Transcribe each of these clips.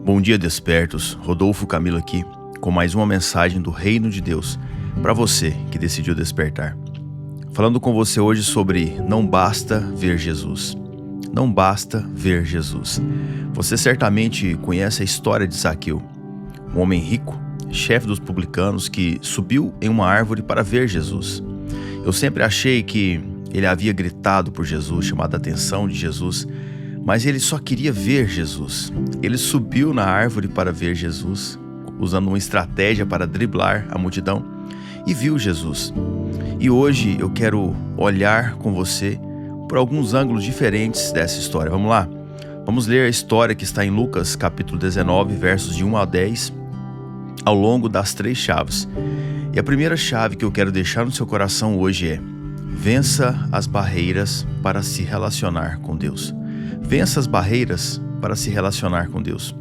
Bom dia, despertos. Rodolfo Camilo aqui com mais uma mensagem do Reino de Deus para você que decidiu despertar. Falando com você hoje sobre não basta ver Jesus. Não basta ver Jesus. Você certamente conhece a história de Zaqueu, um homem rico, chefe dos publicanos que subiu em uma árvore para ver Jesus. Eu sempre achei que ele havia gritado por Jesus, chamado a atenção de Jesus, mas ele só queria ver Jesus. Ele subiu na árvore para ver Jesus, usando uma estratégia para driblar a multidão, e viu Jesus. E hoje eu quero olhar com você por alguns ângulos diferentes dessa história. Vamos lá? Vamos ler a história que está em Lucas capítulo 19, versos de 1 a 10, ao longo das 3 chaves. E a primeira chave que eu quero deixar no seu coração hoje é: vença as barreiras para se relacionar com Deus. Vença as barreiras para se relacionar com Deus.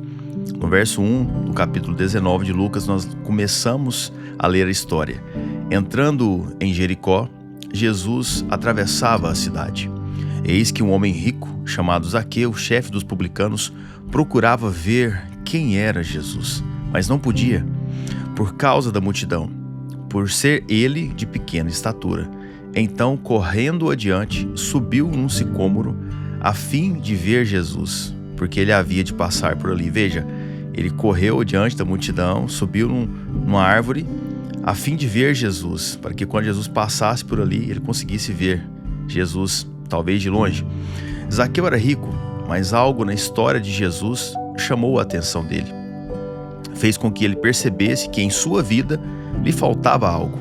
No verso 1 do capítulo 19 de Lucas, nós começamos a ler a história. Entrando em Jericó, Jesus atravessava a cidade. Eis que um homem rico, chamado Zaqueu, chefe dos publicanos, procurava ver quem era Jesus, mas não podia, por causa da multidão, por ser ele de pequena estatura. Então, correndo adiante, subiu num sicômoro, a fim de ver Jesus, porque ele havia de passar por ali. Veja, ele correu diante da multidão, subiu numa árvore, a fim de ver Jesus, para que quando Jesus passasse por ali, ele conseguisse ver Jesus, talvez de longe. Zaqueu era rico, mas algo na história de Jesus chamou a atenção dele. Fez com que ele percebesse que em sua vida lhe faltava algo.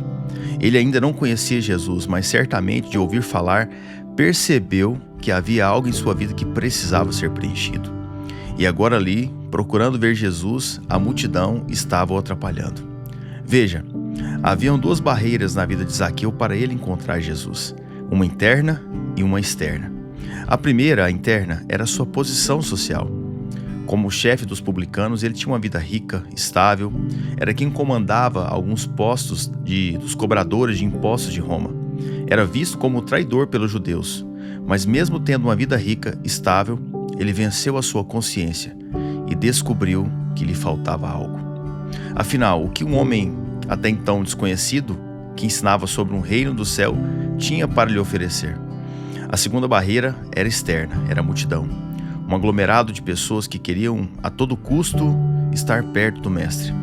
Ele ainda não conhecia Jesus, mas certamente de ouvir falar, percebeu que havia algo em sua vida que precisava ser preenchido. E agora ali, procurando ver Jesus, a multidão estava o atrapalhando. Veja, haviam 2 barreiras na vida de Zaqueu para ele encontrar Jesus, uma interna e uma externa. A primeira, a interna, era a sua posição social. Como chefe dos publicanos, ele tinha uma vida rica, estável, era quem comandava alguns postos dos cobradores de impostos de Roma. Era visto como traidor pelos judeus, mas mesmo tendo uma vida rica, estável, ele venceu a sua consciência e descobriu que lhe faltava algo. Afinal, o que um homem até então desconhecido, que ensinava sobre um reino do céu, tinha para lhe oferecer? A segunda barreira era externa, era a multidão. Um aglomerado de pessoas que queriam a todo custo estar perto do mestre.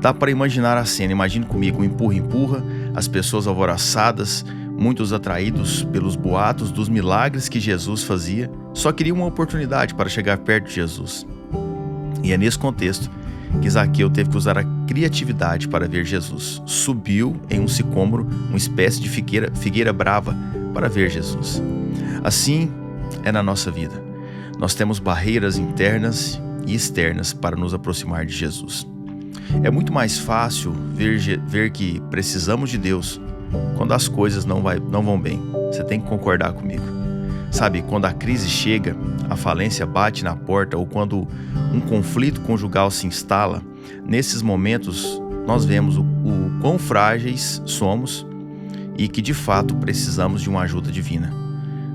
Dá para imaginar a cena, imagine comigo, um empurra-empurra, as pessoas alvoroçadas, muitos atraídos pelos boatos dos milagres que Jesus fazia, só queriam uma oportunidade para chegar perto de Jesus. E é nesse contexto que Zaqueu teve que usar a criatividade para ver Jesus. Subiu em um sicômoro, uma espécie de figueira brava, para ver Jesus. Assim é na nossa vida. Nós temos barreiras internas e externas para nos aproximar de Jesus. É muito mais fácil ver que precisamos de Deus quando as coisas não vão bem. Você tem que concordar comigo. Sabe, quando a crise chega, a falência bate na porta, ou quando um conflito conjugal se instala, nesses momentos nós vemos o quão frágeis somos e que de fato precisamos de uma ajuda divina.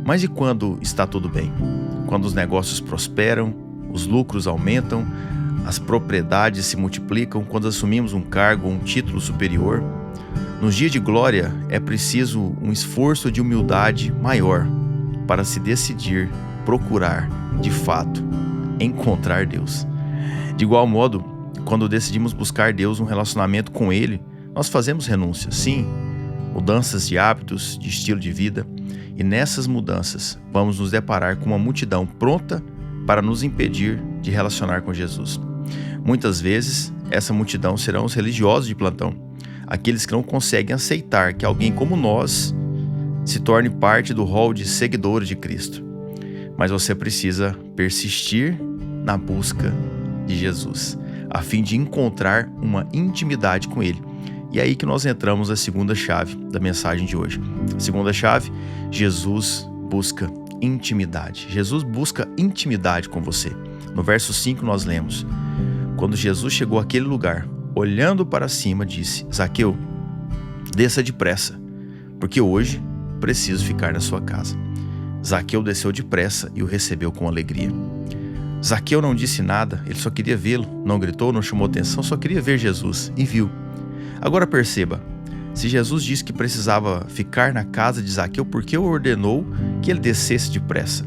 Mas e quando está tudo bem? Quando os negócios prosperam, os lucros aumentam, as propriedades se multiplicam, quando assumimos um cargo ou um título superior? Nos dias de glória é preciso um esforço de humildade maior para se decidir procurar, de fato, encontrar Deus. De igual modo, quando decidimos buscar Deus, um relacionamento com Ele, nós fazemos renúncias, sim, mudanças de hábitos, de estilo de vida, e nessas mudanças vamos nos deparar com uma multidão pronta para nos impedir de relacionar com Jesus. Muitas vezes, essa multidão serão os religiosos de plantão, aqueles que não conseguem aceitar que alguém como nós se torne parte do rol de seguidores de Cristo. Mas você precisa persistir na busca de Jesus, a fim de encontrar uma intimidade com Ele. E é aí que nós entramos na segunda chave da mensagem de hoje. A segunda chave: Jesus busca intimidade. Jesus busca intimidade com você. No verso 5 nós lemos: quando Jesus chegou àquele lugar, olhando para cima, disse: Zaqueu, desça depressa, porque hoje preciso ficar na sua casa. Zaqueu desceu depressa e o recebeu com alegria. Zaqueu não disse nada, ele só queria vê-lo, não gritou, não chamou atenção, só queria ver Jesus e viu. Agora perceba, se Jesus disse que precisava ficar na casa de Zaqueu, por que ordenou que ele descesse depressa?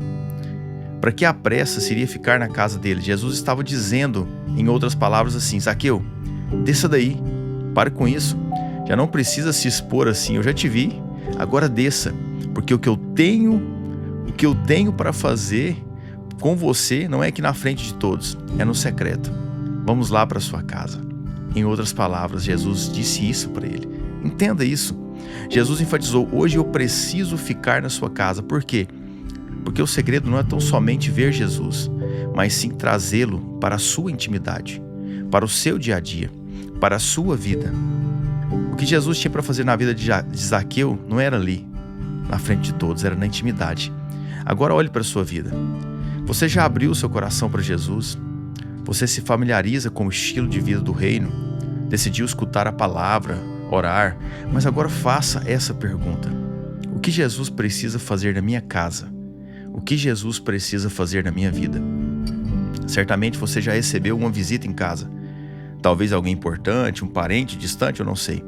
Para que a pressa seria ficar na casa dele? Jesus estava dizendo, em outras palavras, assim: Zaqueu, desça daí, pare com isso, já não precisa se expor assim, eu já te vi, agora desça, porque o que eu tenho para fazer com você não é aqui na frente de todos, é no secreto. Vamos lá para sua casa. Em outras palavras, Jesus disse isso para ele. Entenda isso. Jesus enfatizou: hoje eu preciso ficar na sua casa. Por quê? Porque o segredo não é tão somente ver Jesus, mas sim trazê-lo para a sua intimidade, para o seu dia a dia, para a sua vida. O que Jesus tinha para fazer na vida de Zaqueu não era ali, na frente de todos, era na intimidade. Agora olhe para a sua vida. Você já abriu o seu coração para Jesus? Você se familiariza com o estilo de vida do reino? Decidiu escutar a palavra, orar? Mas agora faça essa pergunta: o que Jesus precisa fazer na minha casa? O que Jesus precisa fazer na minha vida? Certamente você já recebeu uma visita em casa. Talvez alguém importante, um parente distante, eu não sei.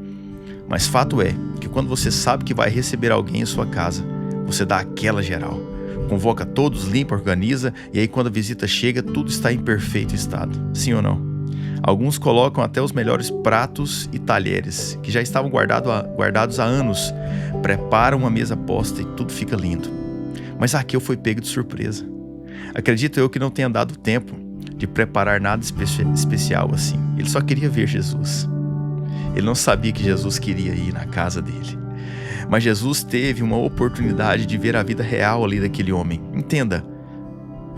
Mas fato é que quando você sabe que vai receber alguém em sua casa, você dá aquela geral. Convoca todos, limpa, organiza, e aí quando a visita chega, tudo está em perfeito estado. Sim ou não? Alguns colocam até os melhores pratos e talheres, que já estavam guardados há anos. Preparam uma mesa posta e tudo fica lindo. Mas Zaqueu foi pego de surpresa. Acredito eu que não tenha dado tempo de preparar nada especial assim. Ele só queria ver Jesus. Ele não sabia que Jesus queria ir na casa dele. Mas Jesus teve uma oportunidade de ver a vida real ali daquele homem. Entenda,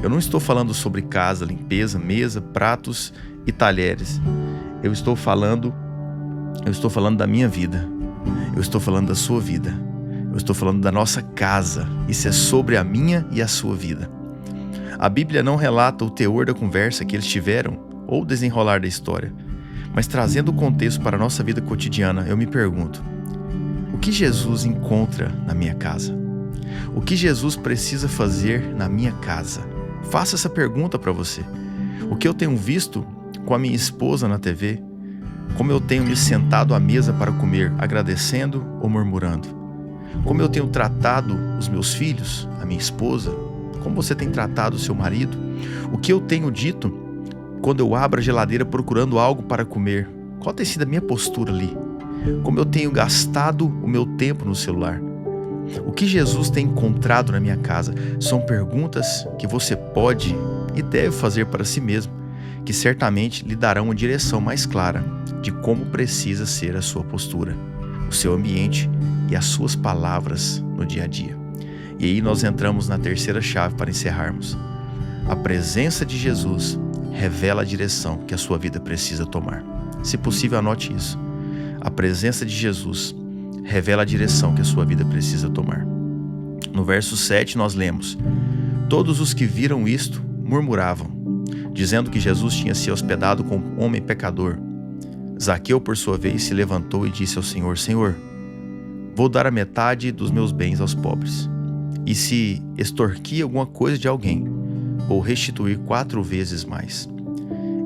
eu não estou falando sobre casa, limpeza, mesa, pratos e talheres. Eu estou falando da minha vida. Eu estou falando da sua vida. Eu estou falando da nossa casa. Isso é sobre a minha e a sua vida. A Bíblia não relata o teor da conversa que eles tiveram ou o desenrolar da história. Mas trazendo o contexto para a nossa vida cotidiana, eu me pergunto: o que Jesus encontra na minha casa? O que Jesus precisa fazer na minha casa? Faça essa pergunta para você. O que eu tenho visto com a minha esposa na TV? Como eu tenho me sentado à mesa para comer, agradecendo ou murmurando? Como eu tenho tratado os meus filhos, a minha esposa? Como você tem tratado o seu marido? O que eu tenho dito quando eu abro a geladeira procurando algo para comer? Qual tem sido a minha postura ali? Como eu tenho gastado o meu tempo no celular? O que Jesus tem encontrado na minha casa? São perguntas que você pode e deve fazer para si mesmo, que certamente lhe darão uma direção mais clara de como precisa ser a sua postura, o seu ambiente e as suas palavras no dia a dia. E aí nós entramos na terceira chave para encerrarmos. A presença de Jesus revela a direção que a sua vida precisa tomar. Se possível, anote isso. A presença de Jesus revela a direção que a sua vida precisa tomar. No verso 7 nós lemos: todos os que viram isto murmuravam, dizendo que Jesus tinha se hospedado com um homem pecador. Zaqueu, por sua vez, se levantou e disse ao Senhor: Senhor, vou dar a metade dos meus bens aos pobres. E se extorquir alguma coisa de alguém, vou restituir 4 vezes mais.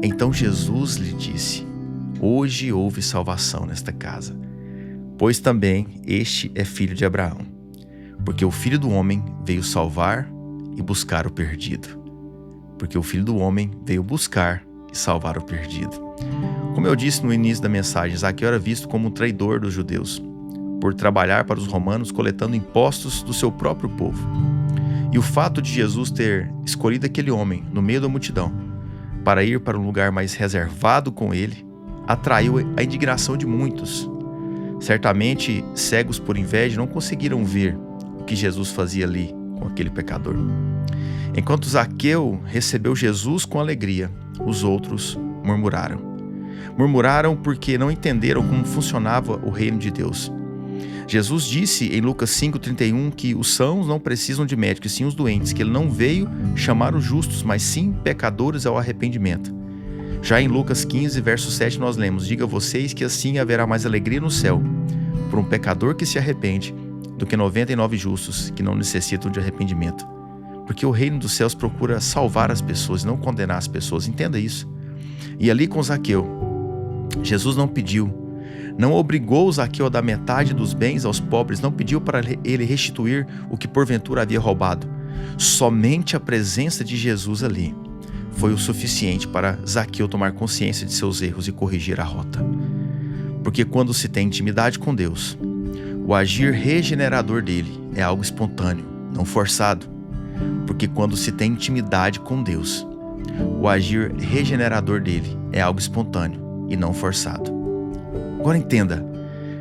Então Jesus lhe disse: hoje houve salvação nesta casa, pois também este é filho de Abraão, porque o Filho do Homem veio salvar e buscar o perdido. Porque o Filho do Homem veio buscar e salvar o perdido. Como eu disse no início da mensagem, Zaqueu era visto como um traidor dos judeus, por trabalhar para os romanos coletando impostos do seu próprio povo. E o fato de Jesus ter escolhido aquele homem no meio da multidão para ir para um lugar mais reservado com ele atraiu a indignação de muitos. Certamente, cegos por inveja não conseguiram ver o que Jesus fazia ali com aquele pecador. Enquanto Zaqueu recebeu Jesus com alegria, os outros murmuraram. Murmuraram porque não entenderam como funcionava o reino de Deus. Jesus disse em Lucas 5,31 que os sãos não precisam de médico, e sim os doentes, que ele não veio chamar os justos, mas sim pecadores ao arrependimento. Já em Lucas 15, verso 7, nós lemos: diga a vocês que assim haverá mais alegria no céu por um pecador que se arrepende do que 99 justos que não necessitam de arrependimento. porque o reino dos céus procura salvar as pessoas, não condenar as pessoas. Entenda isso. E ali com Zaqueu, Jesus não pediu, não obrigou o Zaqueu a dar metade dos bens aos pobres, não pediu para ele restituir o que porventura havia roubado. Somente a presença de Jesus ali foi o suficiente para Zaqueu tomar consciência de seus erros e corrigir a rota. Porque quando se tem intimidade com Deus, o agir regenerador dele é algo espontâneo, não forçado. Porque quando se tem intimidade com Deus, o agir regenerador dele é algo espontâneo e não forçado. Agora entenda,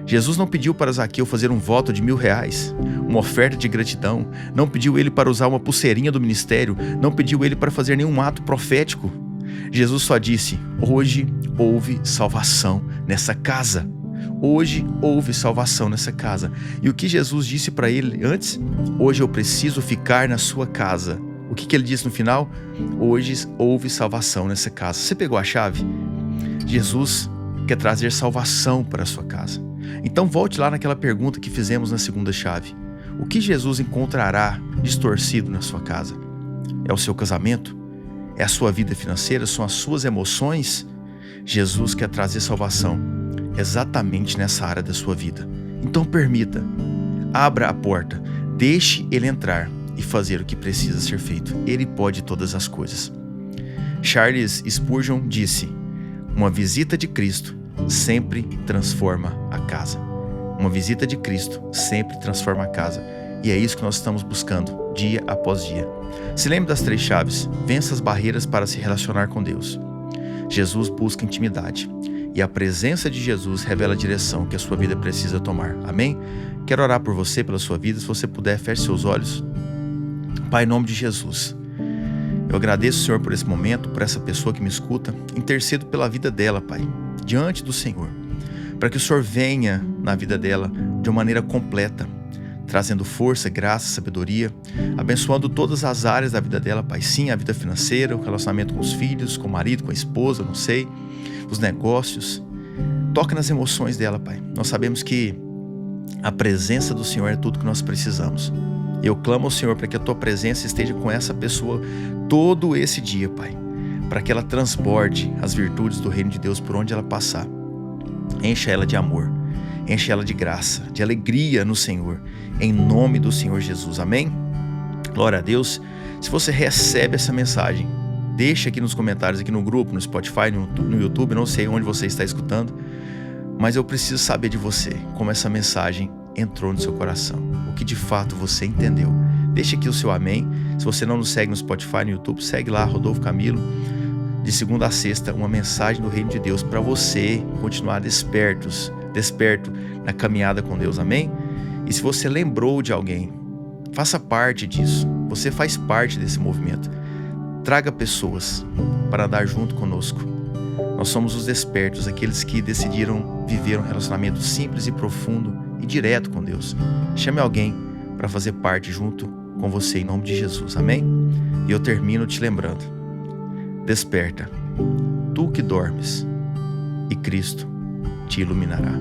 Jesus não pediu para Zaqueu fazer um voto de R$1.000, uma oferta de gratidão, não pediu ele para usar uma pulseirinha do ministério, não pediu ele para fazer nenhum ato profético. Jesus só disse: hoje houve salvação nessa casa. Hoje houve salvação nessa casa. E o que Jesus disse para ele antes? Hoje eu preciso ficar na sua casa. O que ele disse no final? Hoje houve salvação nessa casa. Você pegou a chave? Jesus quer trazer salvação para a sua casa. Então volte lá naquela pergunta que fizemos na segunda chave. O que Jesus encontrará distorcido na sua casa? É o seu casamento? É a sua vida financeira? São as suas emoções? Jesus quer trazer salvação exatamente nessa área da sua vida. Então permita, abra a porta, deixe ele entrar e fazer o que precisa ser feito. Ele pode todas as coisas. Charles Spurgeon disse: uma visita de Cristo sempre transforma a casa. Uma visita de Cristo sempre transforma a casa. E é isso que nós estamos buscando, dia após dia. Se lembre das 3 chaves. Vença as barreiras para se relacionar com Deus. Jesus busca intimidade. E a presença de Jesus revela a direção que a sua vida precisa tomar. Amém? Quero orar por você, pela sua vida. Se você puder, feche seus olhos. Pai, em nome de Jesus, eu agradeço, Senhor, por esse momento, por essa pessoa que me escuta. Intercedo pela vida dela, Pai, diante do Senhor, para que o Senhor venha na vida dela de uma maneira completa, trazendo força, graça, sabedoria, abençoando todas as áreas da vida dela, Pai. Sim, a vida financeira, o relacionamento com os filhos, com o marido, com a esposa, não sei, os negócios. Toca nas emoções dela, Pai. Nós sabemos que a presença do Senhor é tudo que nós precisamos. Eu clamo ao Senhor para que a Tua presença esteja com essa pessoa todo esse dia, Pai, para que ela transborde as virtudes do reino de Deus por onde ela passar. Encha ela de amor, enche ela de graça, de alegria no Senhor, em nome do Senhor Jesus. Amém? Glória a Deus. Se você recebe essa mensagem, deixa aqui nos comentários, aqui no grupo, no Spotify, no YouTube, não sei onde você está escutando, mas eu preciso saber de você, como essa mensagem entrou no seu coração, o que de fato você entendeu. Deixa aqui o seu amém. Se você não nos segue no Spotify, no YouTube, segue lá, Rodolfo Camilo, de segunda a sexta, uma mensagem do reino de Deus para você continuar desperto na caminhada com Deus, amém? E se você lembrou de alguém, faça parte disso, você faz parte desse movimento. Traga pessoas para andar junto conosco. Nós somos os despertos, aqueles que decidiram viver um relacionamento simples e profundo e direto com Deus. Chame alguém para fazer parte junto com você, em nome de Jesus, amém? E eu termino te lembrando: desperta, tu que dormes, e Cristo te iluminará.